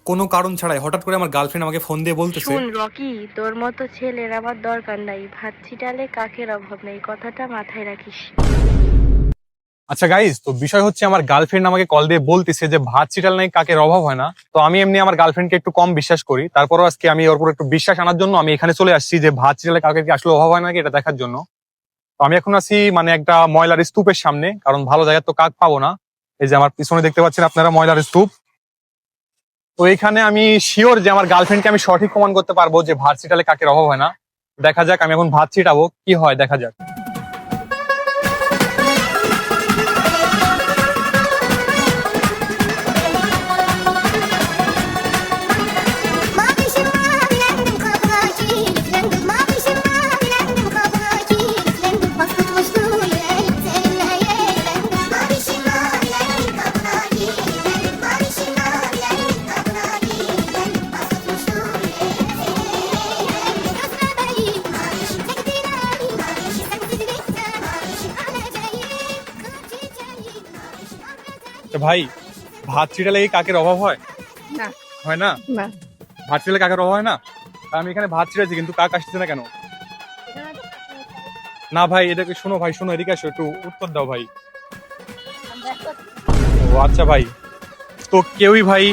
কোনো কারণ ছাড়াই হঠাৎ করে আমার গার্লফ্রেন্ড আমাকে ফোন দিয়ে বলতেছে, শুন রকি, তোর মতো ছেলের আমার দরকার নাই। ভাত ছিটালে কাকের অভাব নেই, কথাটা মাথায় রাখিস। আচ্ছা গাইজ, তো বিষয় হচ্ছে আমার গার্লফ্রেন্ড আমাকে কল দিয়ে বলতেছে যে ভাত ছিটাল নাই কাকের অভাব হয় না। তো আমি এমনি আমার গার্লফ্রেন্ডকে একটু কম বিশ্বাস করি, তারপরও আজকে আমি ওর উপর একটু বিশ্বাস আনার জন্য আমি এখানে চলে আসছি যে ভাত ছিটালে কাকের কি আসলে অভাব হয় নাকি এটা দেখার জন্য। তো আমি এখন আছি মানে একটা ময়লার স্তূপের সামনে, কারণ ভালো জায়গায় তো কাক পাবো না। এই যে আমার পিছনে দেখতে পাচ্ছেন আপনারা ময়লার স্তূপ। তো এখানে আমি শিওর যে আমার গার্লফ্রেন্ডকে আমি সঠিক প্রমাণ করতে পারবো যে ভাত ছিটালে কাকের অভাব হয় না। দেখা যাক, আমি এখন ভাত ছিটাবো, কি হয় দেখা যাক। তো ভাই, ভাত ছিটালে কি কাকের অভাব হয়? না। হয় না? না। ভাত ছিটালে কাকের অভাব হয় না? তা আমি এখানে ভাত ছিটাইছি কিন্তু কাক আসছে না কেন? না ভাই, এটাকে শোনো ভাই, শোনো, এদিকে আসো, একটু উত্তর দাও ভাই। ও আচ্ছা ভাই, তো কেউই ভাই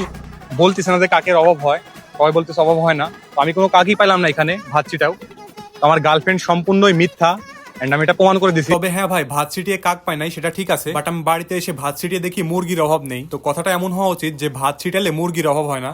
বলতেছে না যে কাকের অভাব হয়, সবাই বলতেছে অভাব হয় না। তো আমি কোনো কাকই পাইলাম না এখানে ভাত ছিটাও। তো আমার গার্লফ্রেন্ড সম্পূর্ণই মিথ্যা, এন্ড আমি এটা প্রমাণ করে দিছি। তবে হ্যাঁ ভাই, ভাত ছিটিয়ে কাক পাই নাই সেটা ঠিক আছে, বাট আমি বাড়িতে এসে ভাত ছিটিয়ে দেখি মুরগির অভাব নেই। তো কথাটা এমন হওয়া উচিত যে ভাত ছিটালে মুরগির অভাব হয় না।